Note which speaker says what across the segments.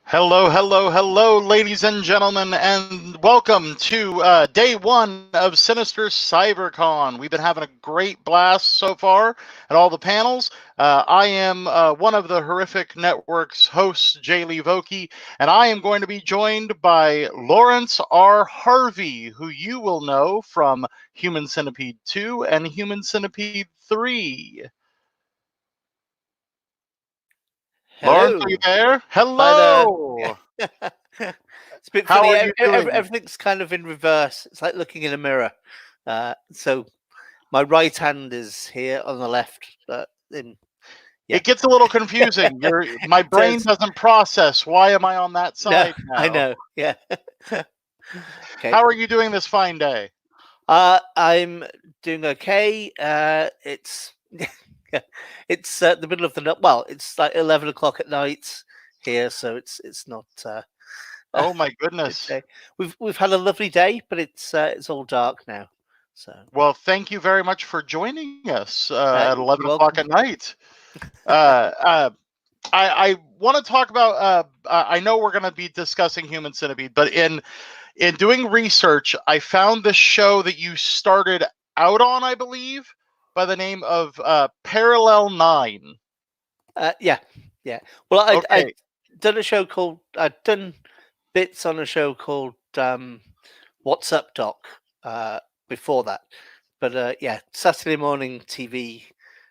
Speaker 1: Hello, hello, hello, ladies and gentlemen, and welcome to day one of Sinister CyberCon. We've been having a great blast so far at all the panels. I am one of the Horrific Network's hosts, Jay Lee Vokey, and I am going to be joined by Laurence R. Harvey, who you will know from Human Centipede 2 and Human Centipede 3. Laurence,
Speaker 2: Hello.
Speaker 1: are you there?
Speaker 2: Hi there.
Speaker 1: Hello!
Speaker 2: Yeah. It's a bit
Speaker 1: How
Speaker 2: funny.
Speaker 1: are you doing?
Speaker 2: Everything's kind of in reverse. It's like looking in a mirror. So my right hand is here on the left. Yeah.
Speaker 1: It gets a little confusing. My
Speaker 2: It
Speaker 1: brain
Speaker 2: does.
Speaker 1: doesn't process. Why am I on that
Speaker 2: No,
Speaker 1: side
Speaker 2: I
Speaker 1: now?
Speaker 2: know. Yeah. Okay.
Speaker 1: How are you doing this fine day?
Speaker 2: I'm doing okay. It's it's the middle of the night. Well, it's like 11 o'clock at night here, so it's not.
Speaker 1: Oh my
Speaker 2: Good
Speaker 1: goodness.
Speaker 2: day. We've had a lovely day, but it's all dark now. So
Speaker 1: Well, thank you very much for joining us at 11
Speaker 2: you're
Speaker 1: o'clock
Speaker 2: welcome.
Speaker 1: at night. Uh, uh, I want to talk about. I know we're going to be discussing Human Centipede, but in doing research, I found this show that you started out on, I believe, by the name of Parallel 9.
Speaker 2: Yeah, yeah. Well, I'd
Speaker 1: Okay.
Speaker 2: done a show called I'd done bits on a show called What's Up Doc before that, but yeah, Saturday morning TV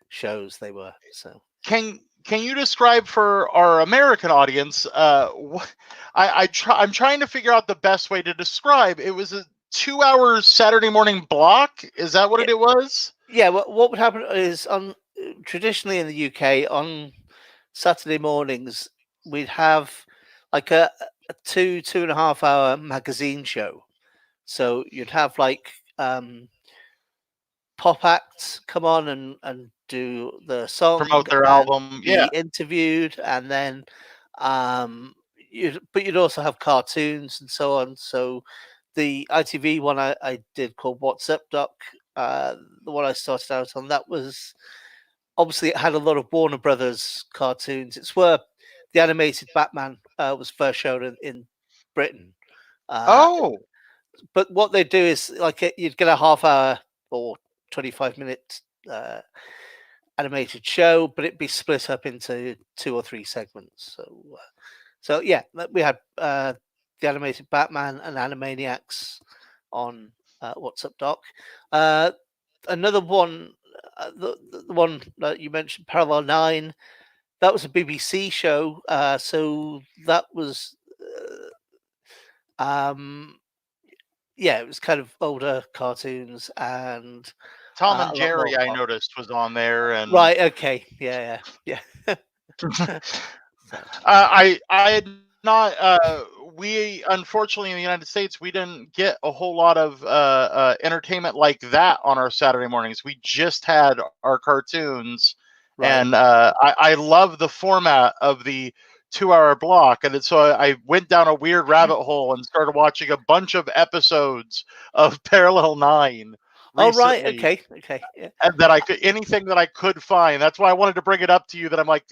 Speaker 2: shows they were. So
Speaker 1: Can you describe for our American audience? I'm trying to figure out the best way to describe. It was a 2 hour Saturday morning block. Is that what
Speaker 2: yeah,
Speaker 1: it was?
Speaker 2: yeah. What would happen is on traditionally in the UK on Saturday mornings we'd have like a 2.5 hour magazine show. So you'd have like pop acts come on and do the song
Speaker 1: Promote their
Speaker 2: and
Speaker 1: album.
Speaker 2: be
Speaker 1: Yeah.
Speaker 2: interviewed, and then you'd also have cartoons and so on. So the ITV one I did called What's Up Doc, the one I started out on, that was obviously it had a lot of Warner Brothers cartoons. It's where the animated Batman was first shown in Britain. Uh,
Speaker 1: Oh,
Speaker 2: but what they do is like you'd get a half hour or 25 minute uh, animated show, but it'd be split up into 2 or 3 segments. So yeah, we had the animated Batman and Animaniacs on What's Up Doc. Uh, Another one, the one that you mentioned, Parallel 9, that was a BBC show. So that was, um, yeah, it was kind of older cartoons and
Speaker 1: Tom and
Speaker 2: a lot more
Speaker 1: Jerry, I
Speaker 2: pop.
Speaker 1: noticed, was on there, and
Speaker 2: Right. Okay. Yeah. Yeah. Yeah. So
Speaker 1: I had not. We unfortunately in the United States we didn't get a whole lot of entertainment like that on our Saturday mornings. We just had our cartoons,
Speaker 2: right.
Speaker 1: and I love the format of the 2 hour block, and so I went down a weird rabbit hole and started watching a bunch of episodes of Parallel 9
Speaker 2: Oh, right.
Speaker 1: recently,
Speaker 2: Okay. Okay. Yeah.
Speaker 1: and that I could anything that I could find. That's why I wanted to bring it up to you. That I'm like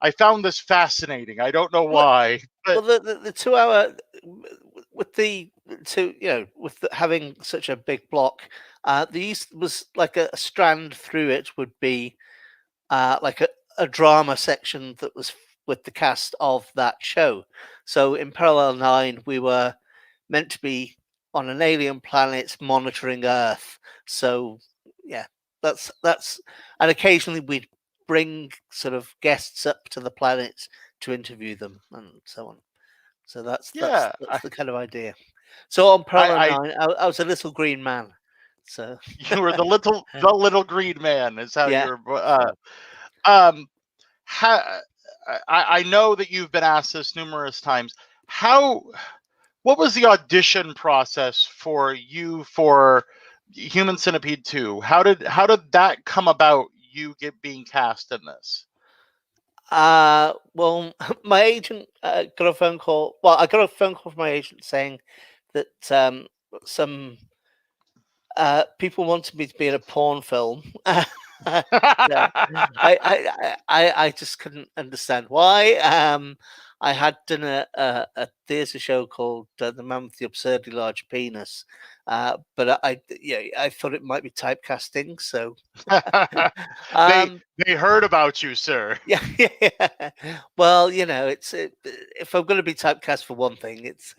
Speaker 1: I found this fascinating. I don't know
Speaker 2: Well,
Speaker 1: why, but
Speaker 2: well, the 2 hour with the two, with having such a big block, the east was like a strand through it would be like a drama section that was with the cast of that show. So in Parallel 9, we were meant to be on an alien planet monitoring Earth. So yeah, that's and occasionally we'd bring sort of guests up to the planet to interview them and so on. So that's that's
Speaker 1: yeah,
Speaker 2: that's the kind of idea. So on Parallel
Speaker 1: I
Speaker 2: 9, I was a little green man. So
Speaker 1: you were the little green man is how
Speaker 2: yeah.
Speaker 1: you're.
Speaker 2: So
Speaker 1: Um, ha, I know that you've been asked this numerous times. How What was the audition process for you for Human Centipede 2? How did that come about? You being cast in this?
Speaker 2: Well, my agent got a phone call. Well, I got a phone call from my agent saying that some people wanted me to be in a porn film. I just couldn't understand why. I had done a theatre show called The Man with the Absurdly Large Penis, but I thought it might be typecasting. So
Speaker 1: they
Speaker 2: um,
Speaker 1: they heard about you, sir.
Speaker 2: yeah, yeah. Well, if I'm going to be typecast for one thing, it's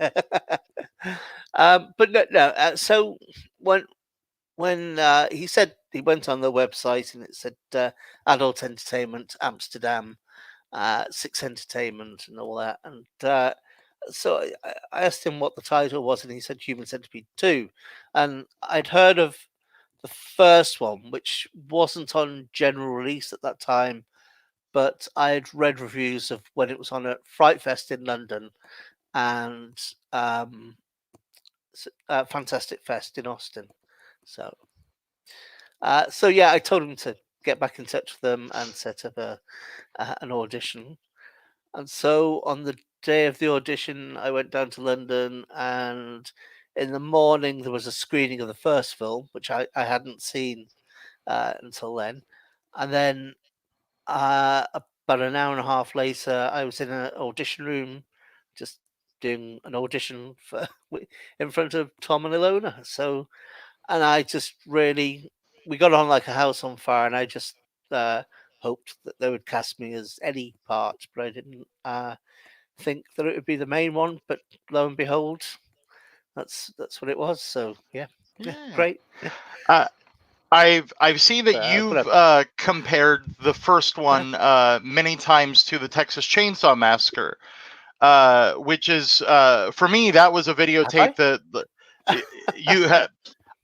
Speaker 2: but no. So when he said he went on the website and it said Adult Entertainment Amsterdam, Six Entertainment, and all that, and so I asked him what the title was, and he said Human Centipede 2, and I'd heard of the first one, which wasn't on general release at that time, but I had read reviews of when it was on at Fright Fest in London and Fantastic Fest in Austin. So yeah, I told him to get back in touch with them and set up an audition. And so on the day of the audition, I went down to London, and in the morning there was a screening of the first film, which I hadn't seen until then. And then about an hour and a half later, I was in an audition room, just doing an audition for in front of Tom and Ilona. So, and I just really, we got on like a house on fire, and I just hoped that they would cast me as any part, but I didn't think that it would be the main one. But lo and behold, that's what it was. So yeah,
Speaker 1: Yeah.
Speaker 2: great.
Speaker 1: I've seen that you've
Speaker 2: Whatever.
Speaker 1: compared the first one many times to the Texas Chainsaw Massacre, which is for me that was a
Speaker 2: Have I?
Speaker 1: videotape that you had.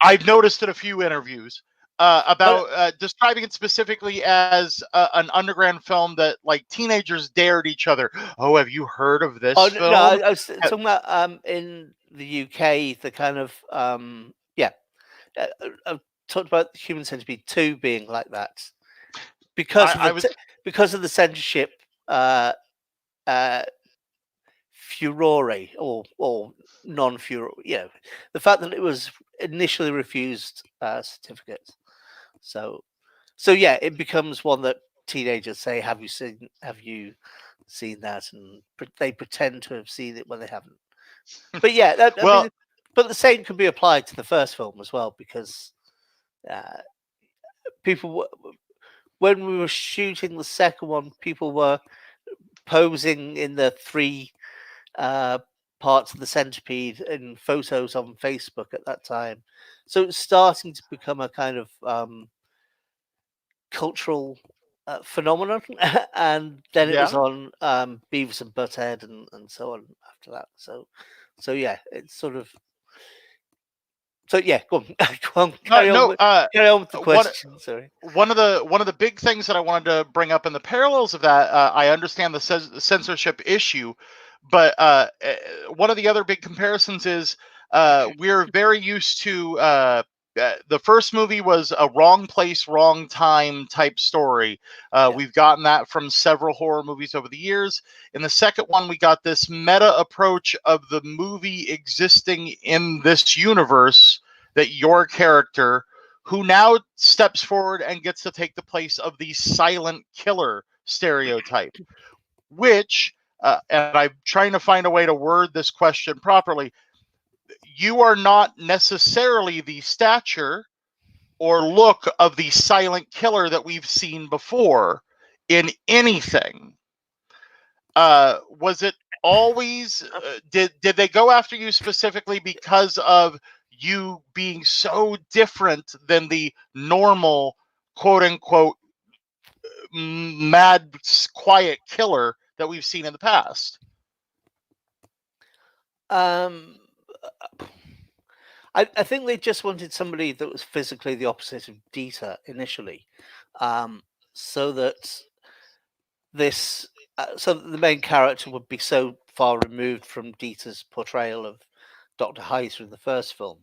Speaker 1: I've noticed in a few interviews
Speaker 2: But
Speaker 1: about describing it specifically as an underground film that like teenagers dared each other. Oh, have you heard of
Speaker 2: oh
Speaker 1: this
Speaker 2: no,
Speaker 1: film?
Speaker 2: I was talking about in the UK, the kind of yeah. I've talked about Human Centipede 2 being like that because of
Speaker 1: I was
Speaker 2: because of the censorship uh, uh, furore or non-furore. The fact that it was initially refused certificates. So yeah, it becomes one that teenagers say, Have you seen that?" And they pretend to have seen it when they haven't. But yeah, I
Speaker 1: well.
Speaker 2: mean, but the same can be applied to the first film as well, because uh, people when we were shooting the second one, people were posing in the three uh, parts of the centipede in photos on Facebook at that time. So it's starting to become a kind of cultural phenomenon. And then it was
Speaker 1: Yeah.
Speaker 2: on Beavis and Butthead and so on after that. So yeah, it's sort of. So yeah, go on, go on,
Speaker 1: No.
Speaker 2: carry on with the
Speaker 1: One
Speaker 2: question. Sorry.
Speaker 1: one of the big things that I wanted to bring up in the parallels of that, I understand the censorship issue, but one of the other big comparisons is we're very used to the first movie was a wrong place, wrong time type story.
Speaker 2: Yeah.
Speaker 1: We've gotten that from several horror movies over the years. In the second one, we got this meta approach of the movie existing in this universe that your character who now steps forward and gets to take the place of the silent killer stereotype, which, and I'm trying to find a way to word this question properly, you are not necessarily the stature or look of the silent killer that we've seen before in anything. Was it always did they go after you specifically because of you being so different than the normal quote unquote mad quiet killer that we've seen in the past?
Speaker 2: Um, I think they just wanted somebody that was physically the opposite of Dieter initially, so that so that the main character would be so far removed from Dieter's portrayal of Dr. Heiser in the first film.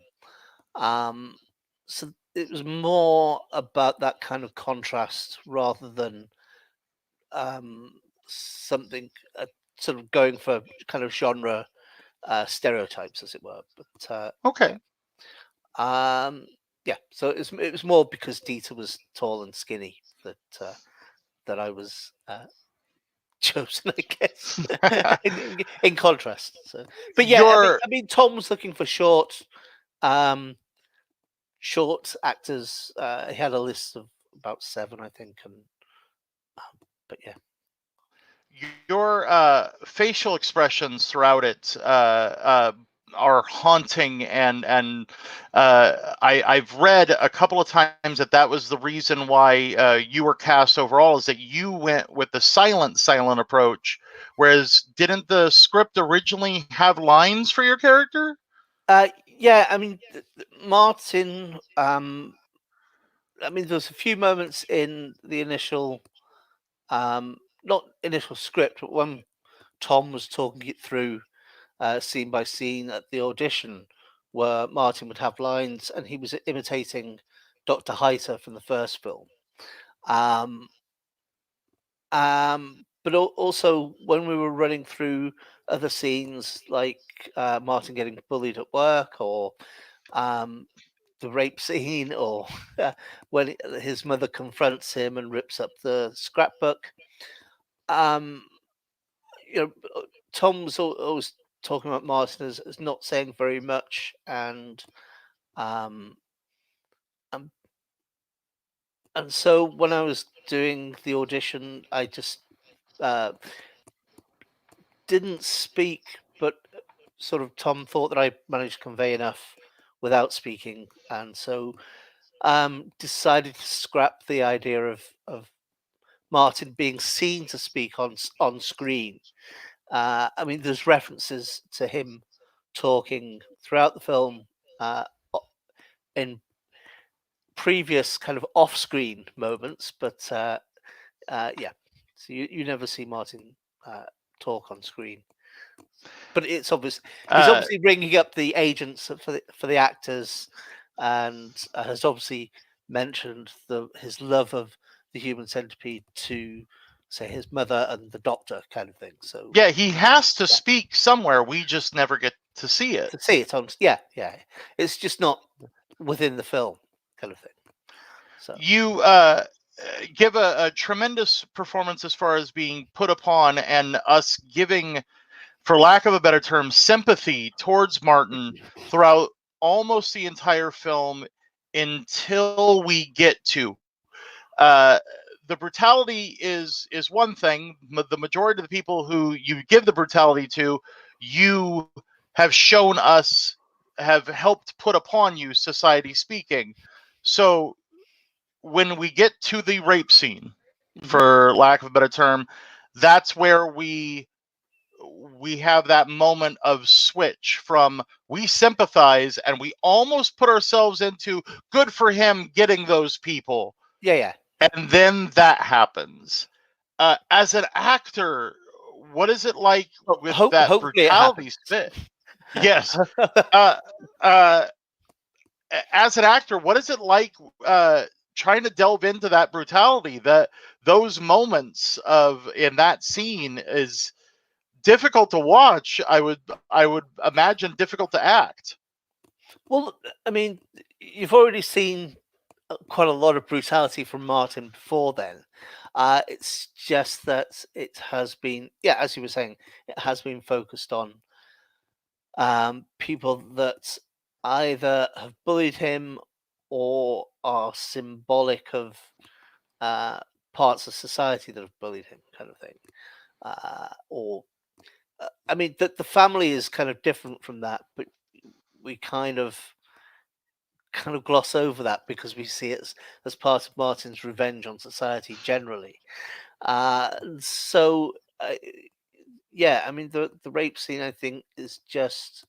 Speaker 2: So it was more about that kind of contrast rather than something sort of going for kind of genre stereotypes, as it were. But yeah.
Speaker 1: Okay.
Speaker 2: yeah, so it was more because Dieter was tall and skinny that I was chosen, I guess. in contrast. So, but yeah,
Speaker 1: Your
Speaker 2: I mean, Tom was looking for um, short actors. He had a list of about 7, I think, and but yeah.
Speaker 1: your facial expressions throughout it are haunting, and I've read a couple of times that was the reason why you were cast overall, is that you went with the silent approach, whereas didn't the script originally have lines for your character?
Speaker 2: Yeah, I mean, Martin. I mean, there's a few moments in the initial, not initial script, but when Tom was talking it through scene by scene at the audition, where Martin would have lines and he was imitating Dr. Heiter from the first film. Um, but also when we were running through other scenes, like Martin getting bullied at work, or um, the rape scene, or when his mother confronts him and rips up the scrapbook. Um, you know, Tom was always talking about Martin as not saying very much, um, and and so when I was doing the audition, I just uh, didn't speak, but sort of Tom thought that I managed to convey enough without speaking, and so decided to scrap the idea of Martin being seen to speak on screen. I mean, there's references to him talking throughout the film in previous kind of off-screen moments, but yeah, so you never see Martin talk on screen. But it's obvious he's
Speaker 1: Uh,
Speaker 2: obviously ringing up the agents for the actors, and has obviously mentioned his love of the Human Centipede to, say, his mother and the doctor, kind of thing. So
Speaker 1: yeah, he has to
Speaker 2: yeah,
Speaker 1: speak somewhere. We just never get to see it.
Speaker 2: to see it on, yeah, it's just not within the film, kind of thing. So
Speaker 1: You give a tremendous performance as far as being put upon, and us giving, for lack of a better term, sympathy towards Martin throughout almost the entire film, until we get to uh, the brutality is one thing. The majority of the people who you give the brutality to, you have shown us, have helped put upon you, society speaking. So when we get to the rape scene, for lack of a better term, that's where we have that moment of switch from we sympathize and we almost put ourselves into good for him getting those people,
Speaker 2: yeah.
Speaker 1: and then that happens. As an actor, what is it like
Speaker 2: Well,
Speaker 1: with that
Speaker 2: hopefully it
Speaker 1: brutality
Speaker 2: happens.
Speaker 1: spit? Yes. Uh, uh, as an actor, what is it like trying to delve into that brutality? That those moments of in that scene is difficult to watch. I would imagine difficult to act.
Speaker 2: Well, I mean, you've already seen quite a lot of brutality from Martin before then. It's just that it has been, yeah, as you were saying, it has been focused on people that either have bullied him or are symbolic of uh, parts of society that have bullied him, kind of thing. Or, I mean, the family is kind of different from that, but we kind of gloss over that because we see it as part of Martin's revenge on society generally. So yeah, I mean the rape scene I think is just.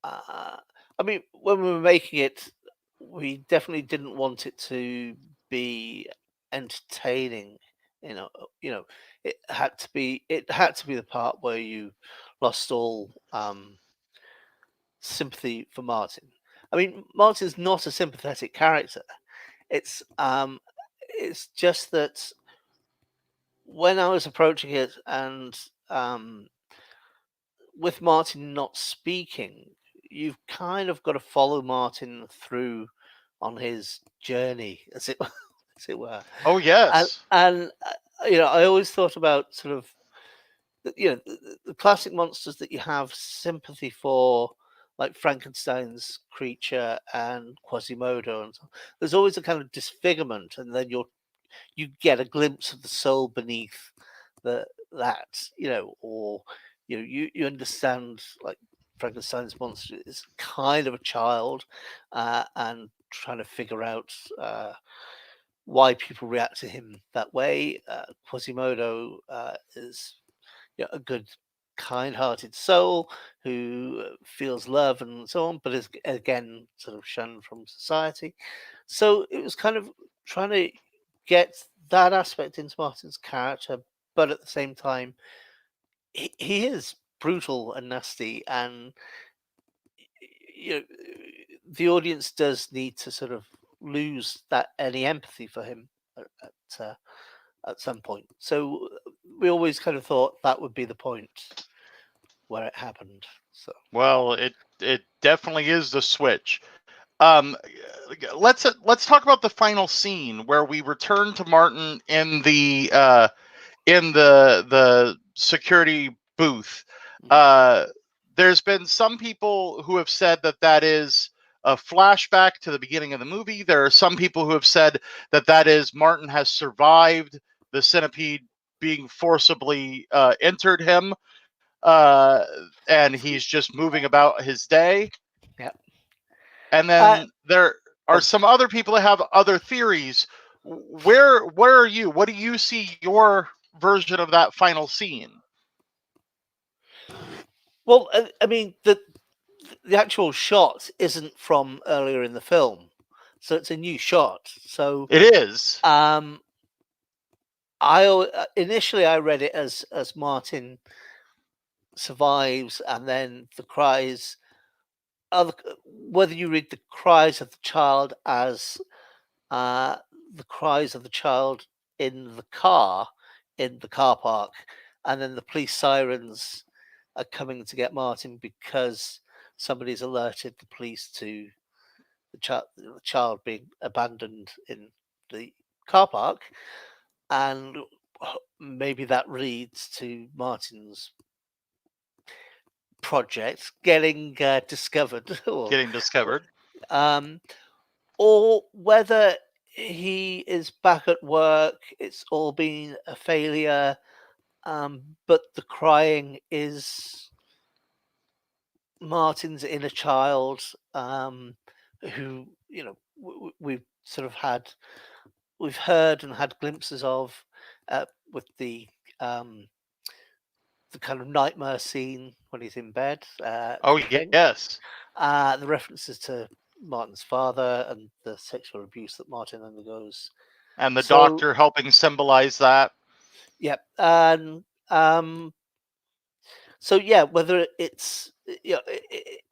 Speaker 2: I mean, when we were making it, we definitely didn't want it to be entertaining. You know, it had to be the part where you lost all sympathy for Martin. I mean, Martin's not a sympathetic character. It's um, it's just that when I was approaching it, and with Martin not speaking, you've kind of got to follow Martin through on his journey, as it as it were.
Speaker 1: Oh
Speaker 2: And
Speaker 1: yes.
Speaker 2: I always thought about sort of the classic monsters that you have sympathy for, like Frankenstein's creature and Quasimodo, and so there's always a kind of disfigurement, and then you get a glimpse of the soul beneath that, or you understand, like, Frankenstein's monster is kind of a child, and trying to figure out why people react to him that way. Quasimodo is a good, kind-hearted soul who feels love and so on, but is again sort of shunned from society. So it was kind of trying to get that aspect into Martin's character, but at the same time, he is brutal and nasty, and you know, the audience does need to sort of lose that any empathy for him at some point. So we always kind of thought that would be the point where it happened. So
Speaker 1: Well, it definitely is the switch. Um, let's talk about the final scene where we return to Martin in the security booth. There's been some people who have said that that is a flashback to the beginning of the movie. There are some people who have said that that is Martin has survived the centipede being forcibly entered him, uh, and he's just moving about his day.
Speaker 2: yeah,
Speaker 1: And
Speaker 2: uh,
Speaker 1: then there are
Speaker 2: um,
Speaker 1: some other people that have other theories. Where are you? What do you see your version of that final scene?
Speaker 2: well, I mean the actual shot isn't from earlier in the film, so it's a new shot. So
Speaker 1: It is.
Speaker 2: um, initially I read it as Martin survives, and then the cries of whether you read the cries of the child as uh, the cries of the child in the car park, and then the police sirens are coming to get Martin because somebody's alerted the police to the child being abandoned in the car park, and maybe that leads to Martin's project getting discovered,
Speaker 1: Getting discovered.
Speaker 2: um, or whether he is back at work. It's all been a failure, but the crying is Martin's inner child, who we've sort of we've heard and had glimpses of with um, the kind of nightmare scene when he's in bed
Speaker 1: Oh
Speaker 2: cooking.
Speaker 1: yes.
Speaker 2: The references to Martin's father and the sexual abuse that Martin undergoes.
Speaker 1: And the
Speaker 2: So,
Speaker 1: doctor helping symbolize that.
Speaker 2: yeah, and so yeah, whether it's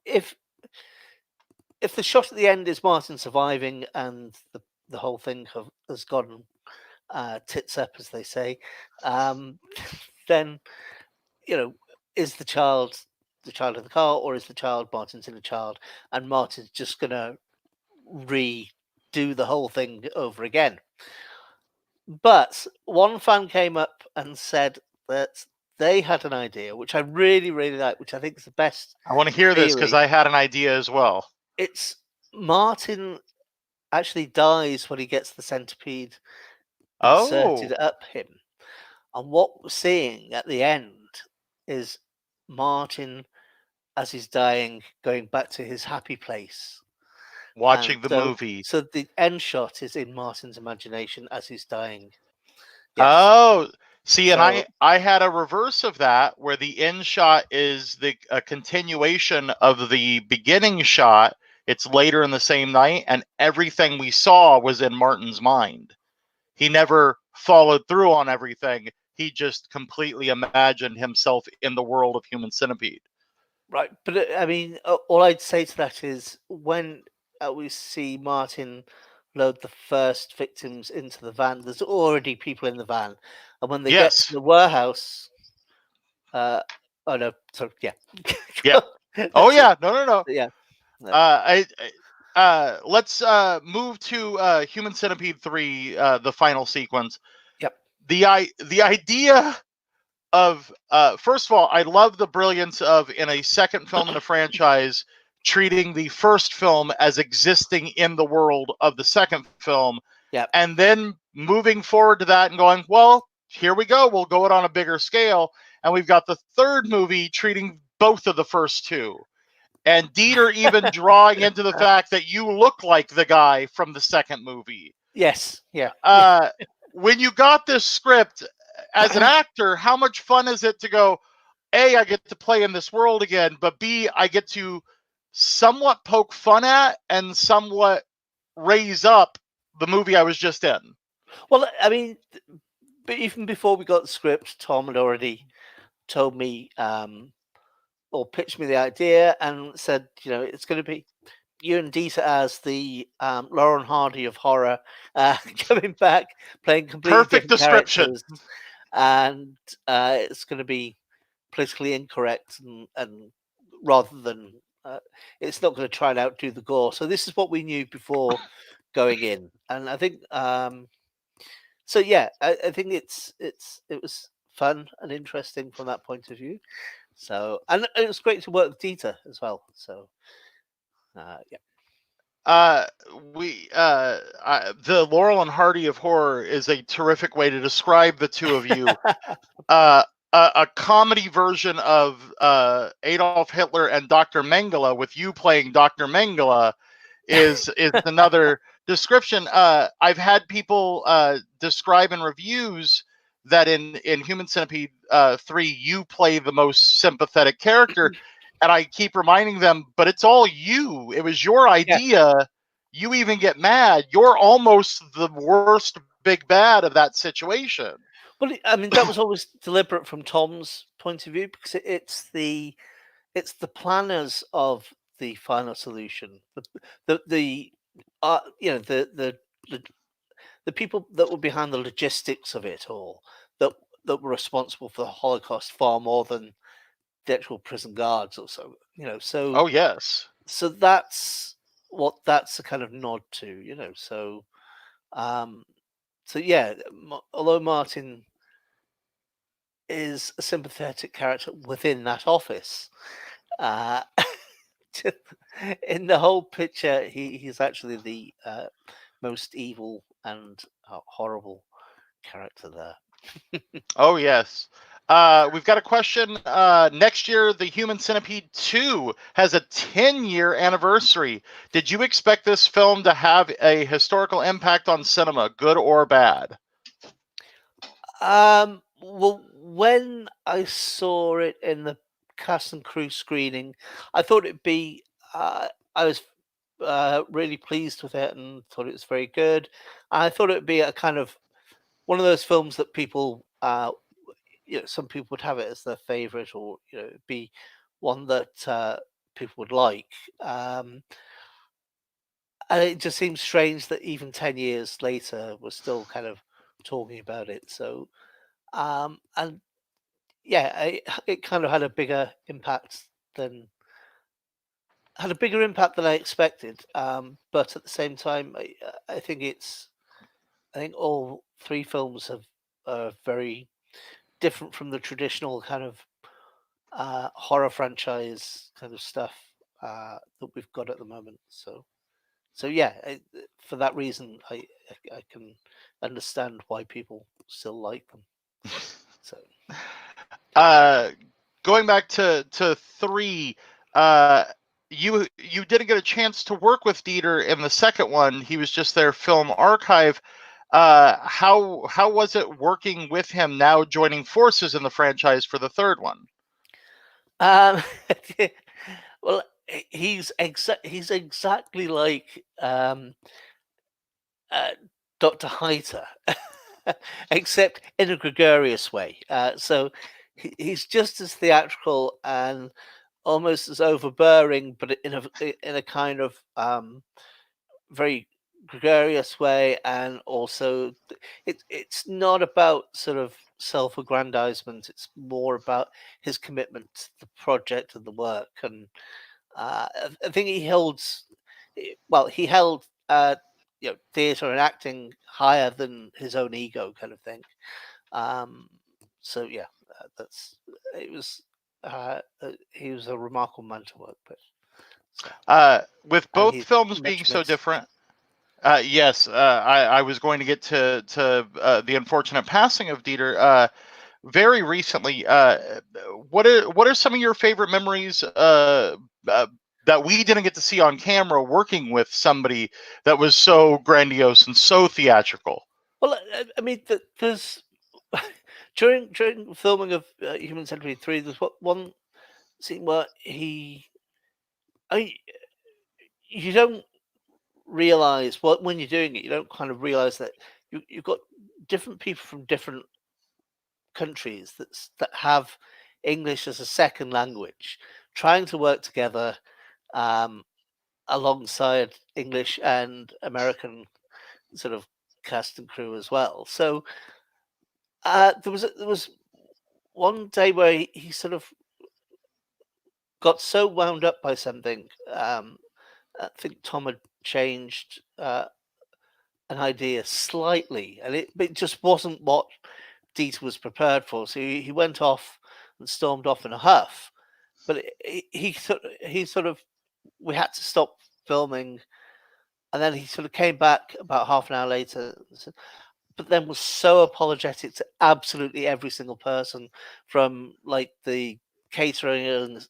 Speaker 2: if the shot at the end is Martin surviving and the whole thing has gone tits up, as they say, um, then you know, is the child in the car, or is the child Martin's inner child, and Martin's just gonna redo the whole thing over again? But one fan came up and said that they had an idea, which I really, really like, which I think is the best
Speaker 1: I want to hear this because
Speaker 2: theory.
Speaker 1: I had an idea as well.
Speaker 2: It's Martin actually dies when he gets the centipede inserted
Speaker 1: Oh,
Speaker 2: up him. And what we're seeing at the end is Martin, as he's dying, going back to his happy place. And
Speaker 1: watching the movie.
Speaker 2: so the end shot is in Martin's imagination as he's dying. Yes.
Speaker 1: Oh, see, and
Speaker 2: So
Speaker 1: I had a reverse of that where the end shot is the a continuation of the beginning shot. It's later in the same night, and everything we saw was in Martin's mind. He never followed through on everything. He just completely imagined himself in the world of Human Centipede.
Speaker 2: right, but I mean, all I'd say to that is when we see Martin load the first victims into the van, there's already people in the van, and when they get to
Speaker 1: Yes.
Speaker 2: the warehouse, uh, oh no, so yeah,
Speaker 1: Yeah. Oh
Speaker 2: that's it.
Speaker 1: yeah. No. No. No.
Speaker 2: Yeah, no.
Speaker 1: Uh, I let's move to Human Centipede 3, the final sequence.
Speaker 2: Yep.
Speaker 1: The idea of first of all, I love the brilliance of, in a second film in the franchise, treating the first film as existing in the world of the second film,
Speaker 2: Yep.
Speaker 1: and then moving forward to that and going, well, here we go, we'll go it on a bigger scale, and we've got the third movie treating both of the first two. And Dieter even drawing into the fact that you look like the guy from the second movie.
Speaker 2: Yes. Yeah.
Speaker 1: When you got this script, as an actor, how much fun is it to go, A, I get to play in this world again, but B, I get to somewhat poke fun at and somewhat raise up the movie I was just in?
Speaker 2: Well, I mean, but even before we got the script, Tom had already told me or pitched me the idea and said, it's going to be you and Dieter as the Laurel and Hardy of horror, coming back playing completely
Speaker 1: Perfect
Speaker 2: different
Speaker 1: description.
Speaker 2: characters, and it's going to be politically incorrect and rather than it's not going to try and outdo the gore. So this is what we knew before going in, and I think so. Yeah, I think it was fun and interesting from that point of view. So, and it was great to work with Dieter as well. So, yeah.
Speaker 1: The Laurel and Hardy of horror is a terrific way to describe the two of you. A comedy version of Adolf Hitler and Dr. Mengele, with you playing Dr. Mengele, is another description. I've had people describe in reviews that in Human Centipede 3, you play the most sympathetic character. And I keep reminding them, but it's all you. It was your idea. Yeah. You even get mad. You're almost the worst big bad of that situation.
Speaker 2: Well, I mean, that was always deliberate from Tom's point of view, because it's the planners of the final solution, the people that were behind the logistics of it all, that were responsible for the Holocaust far more than the actual prison guards or so. So
Speaker 1: oh yes,
Speaker 2: so that's a kind of nod to. So yeah, although Martin is a sympathetic character within that office, in the whole picture, he's actually the most evil and horrible character there.
Speaker 1: Oh yes. We've got a question. Next year, the Human Centipede 2 has a 10-year anniversary. Did you expect this film to have a historical impact on cinema, good or bad?
Speaker 2: Well, when I saw it in the cast and crew screening, I thought it'd be. I was really pleased with it and thought it was very good. I thought it would be a kind of one of those films that people, some people would have it as their favorite, or be one that people would like. And it just seems strange that even 10 years later, we're still kind of talking about it. So, and yeah, it kind of had a bigger impact than I expected. But at the same time, I think all three films are very different from the traditional kind of horror franchise kind of stuff that we've got at the moment. So yeah, for that reason, I can understand why people still like them. So,
Speaker 1: going back to 3, you didn't get a chance to work with Dieter in the second one. He was just their film archive. How was it working with him now, joining forces in the franchise for the third one?
Speaker 2: Well, he's exactly like Dr. Heiter, except in a gregarious way. So he's just as theatrical and almost as overbearing, but in a kind of very gregarious way. And also, it's not about sort of self-aggrandizement. It's more about his commitment to the project and the work. And I think he holds well, he held theatre and acting higher than his own ego, kind of thing. So yeah, that's it was. He was a remarkable man to work with. So,
Speaker 1: With
Speaker 2: and
Speaker 1: both
Speaker 2: he's
Speaker 1: films being
Speaker 2: much
Speaker 1: so
Speaker 2: missed.
Speaker 1: different, yes, I was going to get to the unfortunate passing of Dieter very recently. What are some of your favorite memories that we didn't get to see on camera working with somebody that was so grandiose and so theatrical?
Speaker 2: Well, I mean, there's during filming of Human Centipede 3, there's one scene where you don't realize when you're doing it, you don't kind of realize that you've got different people from different countries that have English as a second language, trying to work together alongside English and American sort of cast and crew as well. So there was one day where he sort of got so wound up by something. I think Tom had changed an idea slightly, and it just wasn't what Dieter was prepared for. So he went off and stormed off in a huff. But he sort of we had to stop filming, and then he sort of came back about half an hour later. But then was so apologetic to absolutely every single person, from like the caterers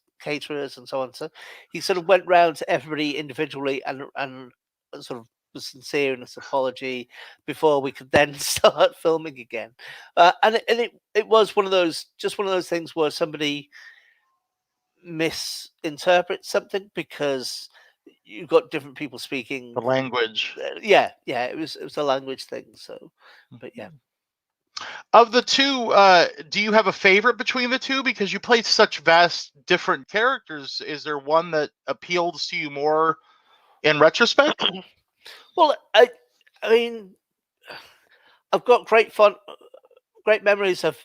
Speaker 2: and so on. So he sort of went round to everybody individually and sort of was sincere in his apology before we could then start filming again. And it was one of those things where somebody misinterprets something because you've got different people speaking.
Speaker 1: The language.
Speaker 2: Yeah, it was a language thing. So, but yeah.
Speaker 1: Of the two, do you have a favorite between the two? Because you played such vast different characters. Is there one that appeals to you more in retrospect?
Speaker 2: Well, I mean, I've got great memories of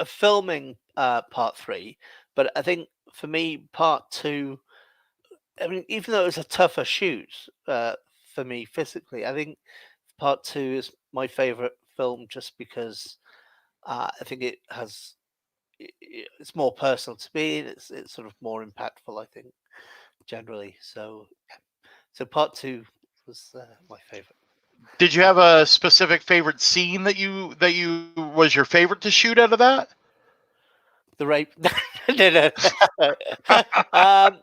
Speaker 2: filming part 3, but I think for me, part 2. I mean, even though it was a tougher shoot for me physically, I think part 2 is my favorite film just because I think it's more personal to me. It's sort of more impactful, I think, generally. So part 2 was my favorite.
Speaker 1: Did you have a specific favorite scene that you was your favorite to shoot out of that?
Speaker 2: The rape? No. um,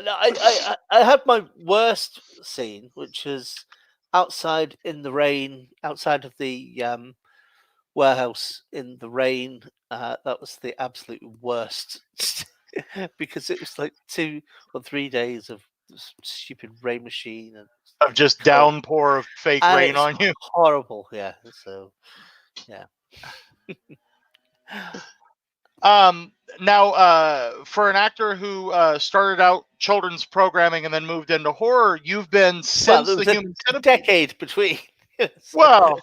Speaker 2: no, I had my worst scene, which is outside in the rain, outside of the warehouse in the rain. That was the absolute worst because it was like 2 or 3 days of stupid rain machine and
Speaker 1: Of just downpour of fake rain
Speaker 2: it's
Speaker 1: on you?
Speaker 2: horrible. Yeah. So yeah.
Speaker 1: Now, for an actor who started out children's programming and then moved into horror, you've been
Speaker 2: Well,
Speaker 1: since
Speaker 2: there
Speaker 1: the
Speaker 2: was a
Speaker 1: Human Centipede.
Speaker 2: decade between.
Speaker 1: Well,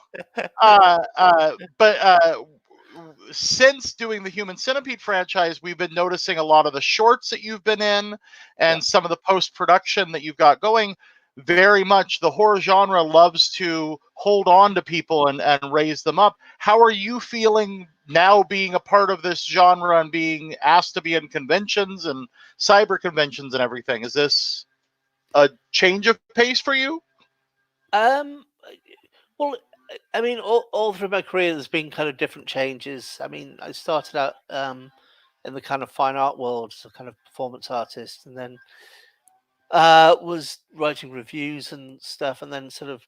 Speaker 1: but since doing the Human Centipede franchise, we've been noticing a lot of the shorts that you've been in and some of the post-production that you've got going. Very much the horror genre loves to hold on to people and raise them up. How are you feeling now being a part of this genre and being asked to be in conventions and cyber conventions and everything? Is this a change of pace for you?
Speaker 2: Well, I mean, all through my career, there's been kind of different changes. I mean, I started out in the kind of fine art world, so kind of performance artist, and then was writing reviews and stuff, and then sort of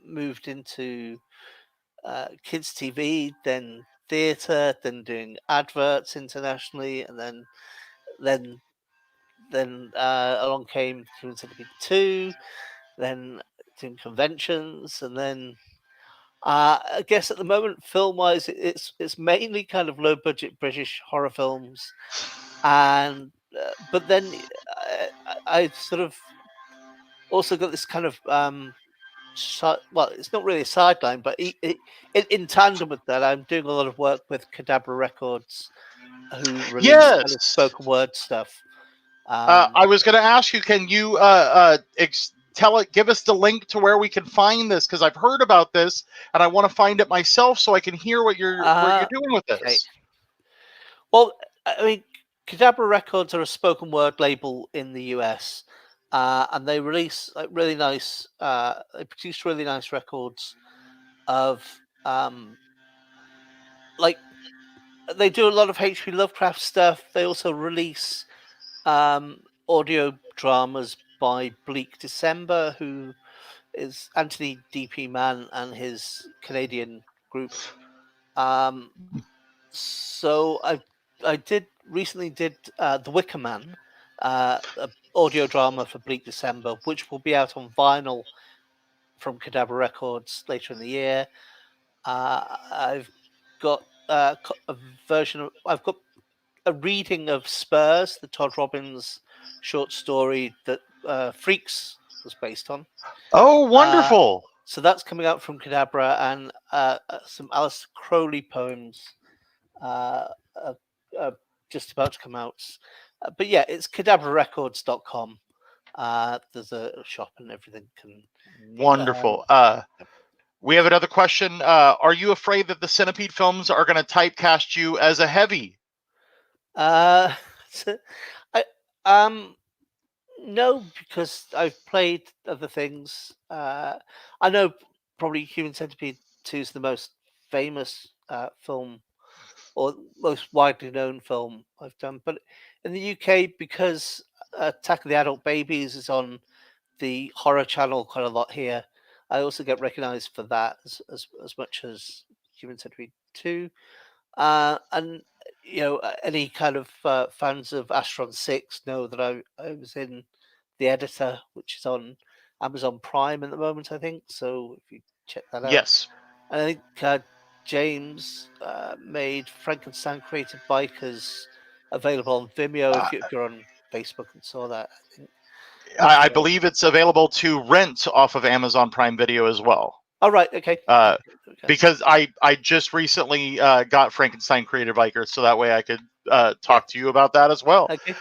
Speaker 2: moved into kids TV, then theatre, then doing adverts internationally, and then along came Human Centipede 2, then doing conventions, and then I guess at the moment, film wise, it's mainly kind of low budget British horror films, and but then I sort of also got this kind of well, it's not really a sideline, but in tandem with that, I'm doing a lot of work with Cadabra Records, who release kind of
Speaker 1: Yes.
Speaker 2: spoken word stuff.
Speaker 1: I was going to ask you, can you give us the link to where we can find this? Because I've heard about this and I want to find it myself so I can hear what you're doing with
Speaker 2: Okay.
Speaker 1: this.
Speaker 2: Well, I mean, Cadabra Records are a spoken word label in the US, and they release like really nice. They produce really nice records of like they do a lot of H.P. Lovecraft stuff. They also release audio dramas by Bleak December, who is Anthony D.P. Mann and his Canadian group. So I did recently did The Wicker Man, a audio drama for Bleak December, which will be out on vinyl from Cadabra Records later in the year. I've got a version of I've got a reading of Spurs, the Todd Robbins short story that Freaks was based on.
Speaker 1: Oh, wonderful!
Speaker 2: So that's coming out from Cadabra, and some Alice Crowley poems are just about to come out. But yeah, it's cadabrarecords.com. There's a shop and everything.
Speaker 1: Wonderful. We have another question. Are you afraid that the Centipede films are going to typecast you as a heavy?
Speaker 2: No, because I've played other things. I know probably Human Centipede 2 is the most famous film or most widely known film I've done. But in the UK, because Attack of the Adult Babies is on the horror channel quite a lot here, I also get recognised for that as much as Human Centipede 2. And any kind of fans of Astron 6 know that I was in The Editor, which is on Amazon Prime at the moment, I think. So if you check that out.
Speaker 1: Yes.
Speaker 2: And I think James made Frankenstein Created Bikers available on Vimeo if you're on Facebook and saw that. I think.
Speaker 1: I believe it's available to rent off of Amazon Prime Video as well.
Speaker 2: Oh, right. Okay.
Speaker 1: Because I just recently got Frankenstein Creative Bikers, so that way I could talk to you about that as well.
Speaker 2: Okay.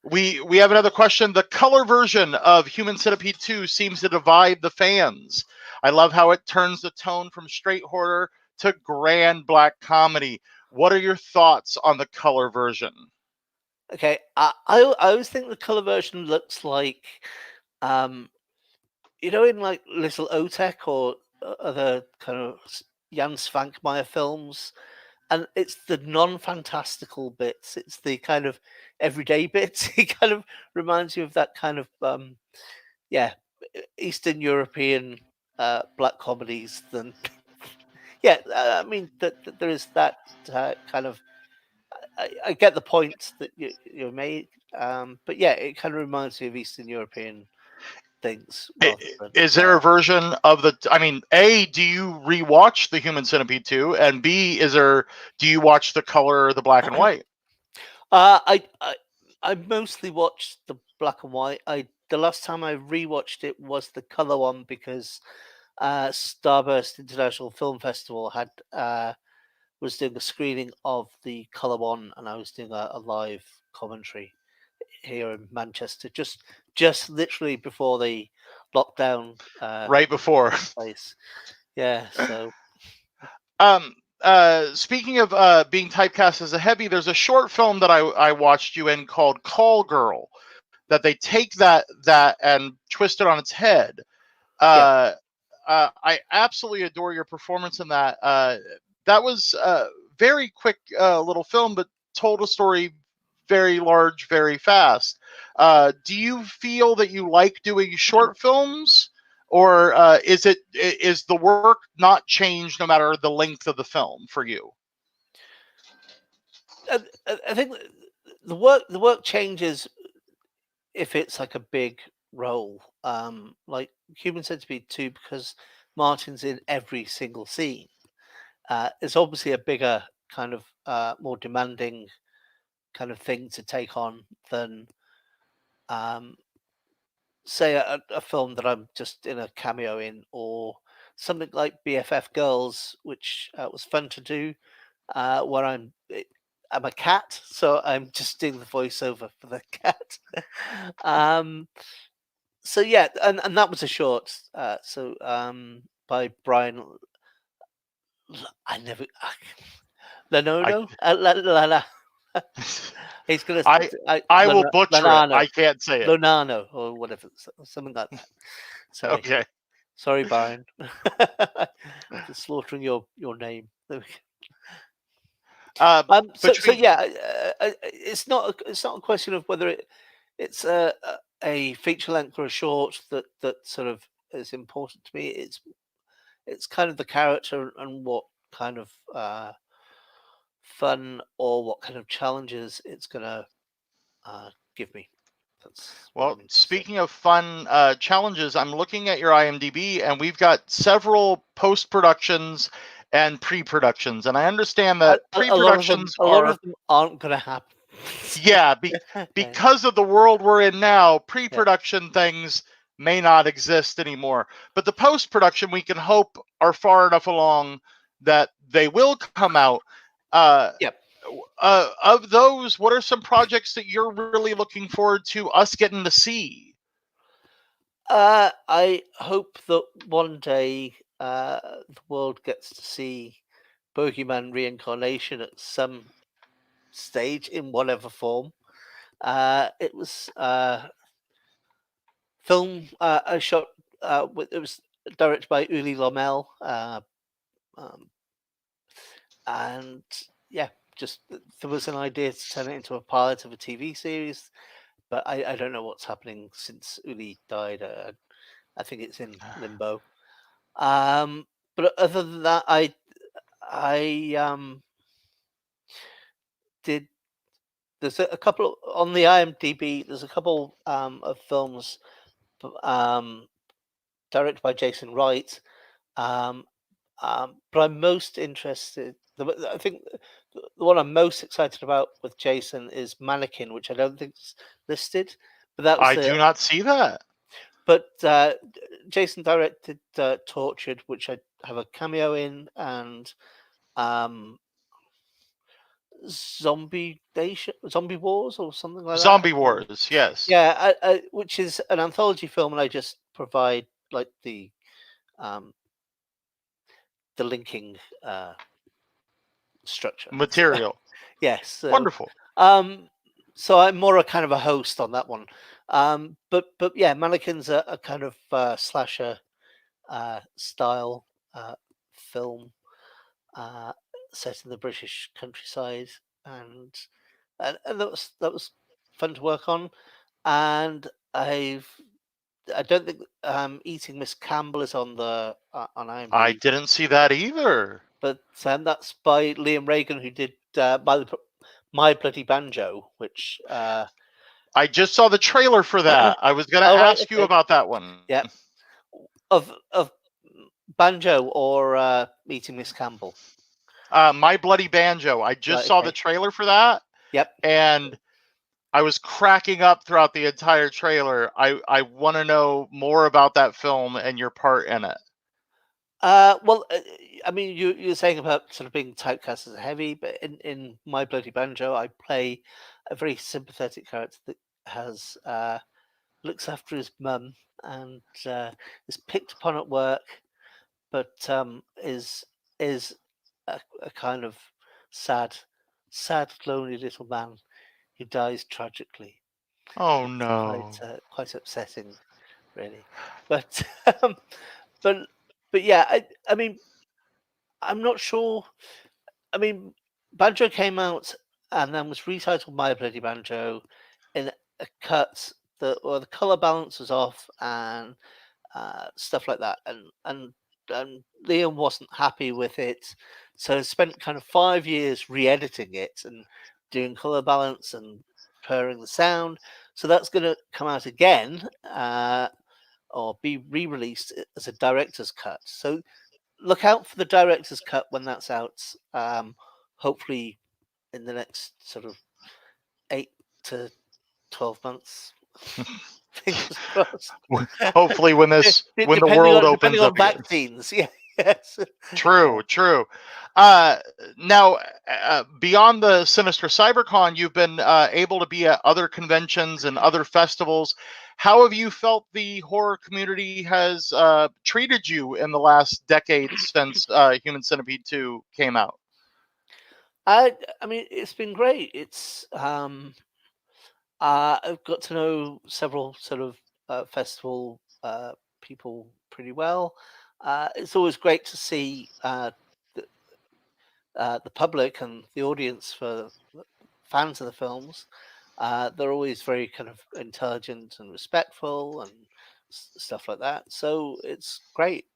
Speaker 1: We have another question. The color version of Human Centipede 2 seems to divide the fans. I love how it turns the tone from straight horror to grand black comedy. What are your thoughts on the color version?
Speaker 2: Okay, I always think the color version looks like, in like Little Otek or other kind of Jan Svankmajer films, and it's the non-fantastical bits. It's the kind of everyday bits. It kind of reminds you of that kind of Eastern European black comedies. Than I mean that there is that kind of. I get the point that you made, but yeah, it kind of reminds me of Eastern European things.
Speaker 1: Is there a version of the? I mean, A, do you rewatch the Human Centipede 2, and B, do you watch the color, the black and white?
Speaker 2: I mostly watched the black and white. The last time I rewatched it was the color one because Starburst International Film Festival was doing a screening of the color one, and I was doing a live commentary here in Manchester, just literally before the lockdown.
Speaker 1: Right before.
Speaker 2: Place. Yeah. So.
Speaker 1: Speaking of being typecast as a heavy, there's a short film that I watched you in called Call Girl, that they take that and twist it on its head. I absolutely adore your performance in that. That was a very quick little film, but told a story very large, very fast. Do you feel that you like doing short films, or is the work not changed no matter the length of the film for you?
Speaker 2: I think the work changes if it's like a big role, like Human Centipede 2, because Martin's in every single scene. It's obviously a bigger kind of more demanding kind of thing to take on than say a film that I'm just in a cameo in, or something like BFF Girls, which was fun to do, where I'm a cat, so I'm just doing the voiceover for the cat. So yeah, and that was a short. By Brian. I never.
Speaker 1: I
Speaker 2: Lanono. He's gonna.
Speaker 1: I I will butcher it.
Speaker 2: Lanano.
Speaker 1: I can't say it.
Speaker 2: Lonano or whatever, something like that. Sorry,
Speaker 1: Okay.
Speaker 2: sorry, Brian, for slaughtering your name. So
Speaker 1: Between
Speaker 2: yeah, it's not a question of whether it's a feature length or a short that sort of is important to me. It's kind of the character and what kind of fun or what kind of challenges it's gonna give me. That's what
Speaker 1: Well,
Speaker 2: I'm interested in.
Speaker 1: speaking of fun challenges, I'm looking at your IMDb, and we've got several post productions and pre productions, and I understand that pre productions
Speaker 2: A lot
Speaker 1: are
Speaker 2: of them aren't gonna happen.
Speaker 1: yeah,
Speaker 2: Yeah,
Speaker 1: because of the world we're in now, pre
Speaker 2: yeah,
Speaker 1: production things may not exist anymore. But the post production, we can hope, are far enough along that they will come out. Uh,
Speaker 2: yeah.
Speaker 1: of those, what are some projects that you're really looking forward to us getting to see?
Speaker 2: I hope that one day the world gets to see Bogeyman reincarnation at some stage in whatever form. It was film I shot. It was directed by Uli Lomel, um, and yeah, just there was an idea to turn it into a pilot of a TV series, but I don't know what's happening since Uli died. I think it's in limbo. Um, but other than that, I did. There's a couple on the IMDb. There's a couple of films um, directed by Jason Wright. Um, but I'm most interested. I think the one I'm most excited about with Jason is Mannequin, which I don't think is listed. But that was
Speaker 1: I
Speaker 2: the.
Speaker 1: do not see that.
Speaker 2: But Jason directed Tortured, which I have a cameo in, and um, Zombie Wars, or something like that.
Speaker 1: Zombie Wars, yes.
Speaker 2: Yeah, which is an anthology film, and I just provide like um, the linking structure. So,
Speaker 1: Material.
Speaker 2: yes, so
Speaker 1: Wonderful.
Speaker 2: um, so I'm more a kind of a host on that one. But yeah, Mannequin's a kind of slasher style film uh, set in the British countryside, and and that was fun to work on. And I don't think Eating Miss Campbell is on the on
Speaker 1: I
Speaker 2: IMDb,
Speaker 1: didn't see that either.
Speaker 2: but that's by Liam Reagan, who did My Bloody Banjo, which
Speaker 1: I just saw the trailer for that. I was going to
Speaker 2: oh right,
Speaker 1: ask you
Speaker 2: okay,
Speaker 1: about that one.
Speaker 2: yeah, of Banjo or Eating Miss Campbell,
Speaker 1: My Bloody Banjo. I just
Speaker 2: right,
Speaker 1: saw the
Speaker 2: okay,
Speaker 1: trailer for that,
Speaker 2: yep.
Speaker 1: and I was cracking up throughout the entire trailer. I want to know more about that film and your part in it.
Speaker 2: Well, I mean, you're saying about sort of being typecast as a heavy, but in My Bloody Banjo, I play a very sympathetic character that has looks after his mum and is picked upon at work, but is a kind of sad, sad, lonely little man who dies tragically.
Speaker 1: Oh
Speaker 2: It's
Speaker 1: no.
Speaker 2: quite upsetting, really. But um, but but yeah, I mean, I'm not sure. I mean, Banjo came out and then was retitled My Bloody Banjo in a cut that or the color balance was off and stuff like that, and Liam wasn't happy with it, so spent kind of 5 years re-editing it and doing color balance and preparing the sound. So that's going to come out again or be re-released as a director's cut. So look out for the director's cut when that's out. Hopefully in the next sort of 8 to 12 months. Fingers crossed.
Speaker 1: Hopefully, when the
Speaker 2: Depending
Speaker 1: world
Speaker 2: on
Speaker 1: opens up again.
Speaker 2: vaccines, yeah. Yes.
Speaker 1: True. Uh, Now, beyond the Sinister CyberCon, you've been able to be at other conventions and other festivals. How have you felt the horror community has treated you in the last decade since Human Centipede 2 came out?
Speaker 2: I mean, it's been great. I've got to know several sort of festival people pretty well. It's always great to see the, the public and the audience for fans of the films. They're always very kind of intelligent and respectful and stuff like that. So it's great.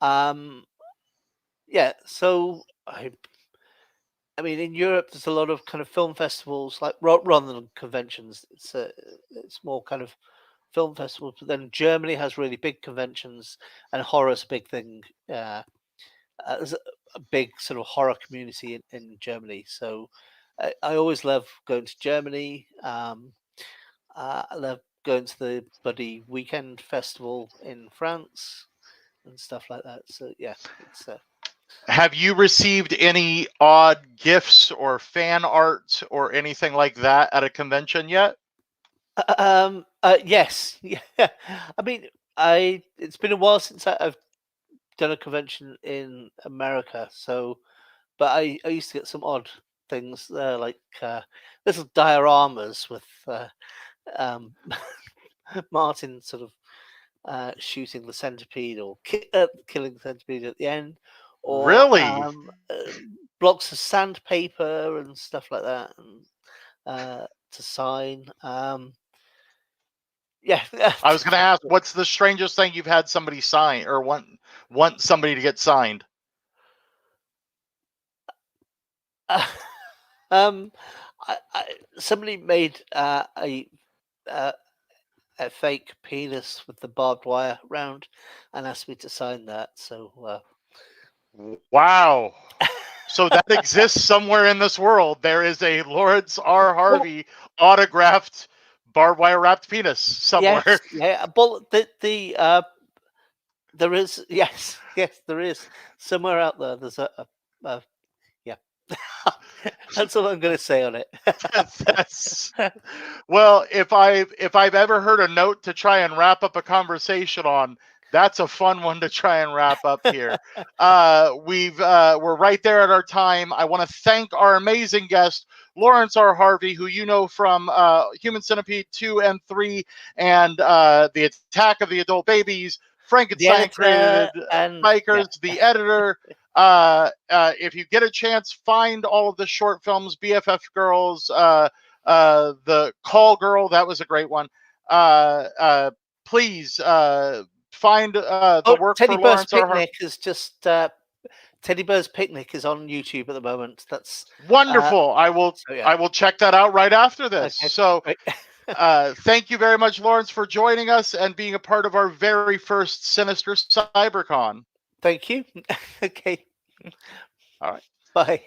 Speaker 2: Um, yeah. I mean, in Europe, there's a lot of kind of film festivals, like rather than conventions. It's more kind of film festivals. But then Germany has really big conventions, and horror's a big thing. There's a big sort of horror community in Germany. So I always love going to Germany. I love going to the Bloody Weekend Festival in France and stuff like that. So yeah, it's
Speaker 1: Have you received any odd gifts or fan art or anything like that at a convention yet?
Speaker 2: yes, yeah. I mean, I it's been a while since I've done a convention in America. So, but I used to get some odd things there, like little dioramas with um, Martin sort of shooting the centipede or killing the centipede at the end, or
Speaker 1: Really?
Speaker 2: blocks of sandpaper and stuff like that, and to sign. Yeah,
Speaker 1: I was going to ask, what's the strangest thing you've had somebody sign or want somebody to get signed?
Speaker 2: um, somebody made uh, a fake penis with the barbed wire round and asked me to sign that. So,
Speaker 1: Wow. So that exists somewhere in this world. There is a Lawrence R.
Speaker 2: well,
Speaker 1: Harvey autographed barbed wire wrapped penis
Speaker 2: yes,
Speaker 1: somewhere.
Speaker 2: yeah. Well, there is yes there is somewhere out there. There's a yeah. That's all I'm going to say on it.
Speaker 1: That's well, if I've ever heard a note to try and wrap up a conversation on, that's a fun one to try and wrap up here. We're right there at our time. I want to thank our amazing guest, Laurence R. Harvey, who you know from Human Centipede 2 and 3 and the Attack of the Adult Babies,
Speaker 2: The
Speaker 1: Frankenstein
Speaker 2: editor
Speaker 1: created
Speaker 2: and yeah,
Speaker 1: Bikers, the editor. If you get a chance, find all of the short films, BFF Girls, the Call Girl, that was a great one. Please find the
Speaker 2: oh,
Speaker 1: work
Speaker 2: Teddy
Speaker 1: for
Speaker 2: Bear's
Speaker 1: Lawrence R.
Speaker 2: Picnic is just Teddy Bear's Picnic is on YouTube at the moment. That's
Speaker 1: Wonderful.
Speaker 2: so yeah.
Speaker 1: I will check that out right after this.
Speaker 2: Okay,
Speaker 1: So
Speaker 2: great.
Speaker 1: thank you very much, Lawrence, for joining us and being a part of our very first Sinister CyberCon.
Speaker 2: Thank you. Okay,
Speaker 1: All right.
Speaker 2: bye.